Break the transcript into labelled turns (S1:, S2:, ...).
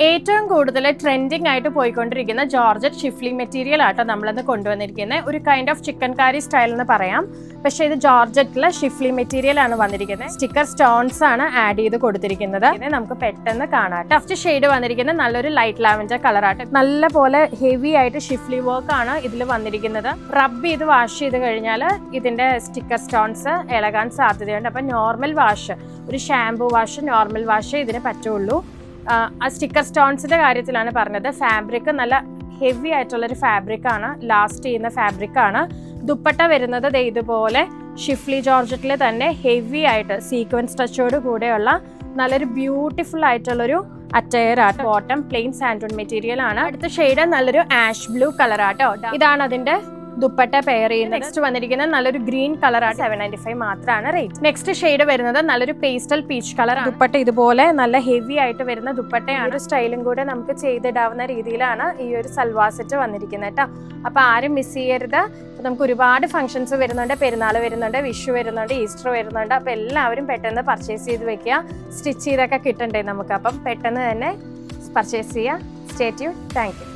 S1: ഏറ്റവും കൂടുതൽ ട്രെൻഡിങ് ആയിട്ട് പോയിക്കൊണ്ടിരിക്കുന്ന ജോർജറ്റ് ഷിഫ്ലി മെറ്റീരിയൽ ആട്ടോ നമ്മളന്ന് കൊണ്ടുവന്നിരിക്കുന്നത്. ഒരു kind of chicken Carrie style എന്ന് പറയാം. പക്ഷേ ഇത് ജോർജറ്റിലെ ഷിഫ്ലി മെറ്റീരിയൽ ആണ് വന്നിരിക്കുന്നത്. സ്റ്റിക്കർ സ്റ്റോൺസ് ആണ് ആഡ് ചെയ്ത് കൊടുത്തിരിക്കുന്നത്. നമുക്ക് പെട്ടെന്ന് കാണാം. ഫസ്റ്റ് ഷെയ്ഡ് വന്നിരിക്കുന്നത് നല്ലൊരു ലൈറ്റ് ലാവൻഡർ കളർ ആട്ടോ. നല്ല പോലെ ഹെവി ആയിട്ട് ഷിഫ്ലി വർക്ക് ആണ് ഇതിൽ വന്നിരിക്കുന്നത്. റബ്ബ് ചെയ്ത് വാഷ് ചെയ്ത് കഴിഞ്ഞാൽ ഇതിന്റെ സ്റ്റിക്കർ സ്റ്റോൺസ് ഇളകാൻ സാധ്യതയുണ്ട്. അപ്പം നോർമൽ വാഷ്, ഒരു ഷാംപൂ വാഷ്, നോർമൽ വാഷ് ഇതിന് പറ്റുള്ളൂ. ആ സ്റ്റിക്കർ സ്റ്റോൺസിന്റെ കാര്യത്തിലാണ് പറഞ്ഞത്. ഫാബ്രിക് നല്ല ഹെവി ആയിട്ടുള്ളൊരു ഫാബ്രിക് ആണ്, ലാസ്റ്റ് ചെയ്യുന്ന ഫാബ്രിക് ആണ്. ദുപ്പട്ട വരുന്നത് ഇതുപോലെ ഷിഫ്ലി ജോർജറ്റിൽ തന്നെ ഹെവി ആയിട്ട് സീക്വൻസ് ടച്ചോട് കൂടെയുള്ള നല്ലൊരു ബ്യൂട്ടിഫുൾ ആയിട്ടുള്ളൊരു അറ്റയർ ആട്ടോ. ബോട്ടം പ്ലെയിൻ സാൻഡൂൺ മെറ്റീരിയൽ ആണ്. അടുത്ത ഷെയ്ഡ് നല്ലൊരു ആഷ് ബ്ലൂ കളർ ആട്ടോ. ഇതാണ് അതിന്റെ ദുപ്പട്ട പെയർ ചെയ്യുന്നത്. നെക്സ്റ്റ് വന്നിരിക്കുന്നത് നല്ലൊരു ഗ്രീൻ കളർ ആണ്. 795 മാത്രമാണ് റേറ്റ്. നെക്സ്റ്റ് ഷെയ്ഡ് വരുന്നത് നല്ലൊരു പേസ്റ്റൽ പീച്ച് കളർ. ദുപ്പട്ട ഇതുപോലെ നല്ല ഹെവി ആയിട്ട് വരുന്ന ദുപ്പട്ടയാണ്. സ്റ്റൈലും കൂടെ നമുക്ക് ചെയ്തിടാവുന്ന രീതിയിലാണ് ഈ ഒരു സൽവാർ സെറ്റ് വന്നിരിക്കുന്നത് കേട്ടോ. അപ്പൊ ആരും മിസ് ചെയ്യരുത്. നമുക്ക് ഒരുപാട് ഫംഗ്ഷൻസ് വരുന്നുണ്ട്. പെരുന്നാൾ വരുന്നുണ്ട്, വിഷു വരുന്നുണ്ട്, ഈസ്റ്റർ വരുന്നുണ്ട്. അപ്പൊ എല്ലാവരും പെട്ടെന്ന് പർച്ചേസ് ചെയ്ത് വെക്കുക. സ്റ്റിച്ച് ചെയ്തൊക്കെ കിട്ടണ്ടേ നമുക്ക്. അപ്പം പെട്ടെന്ന് തന്നെ പർച്ചേസ് ചെയ്യുക. Stay tune. Thank you.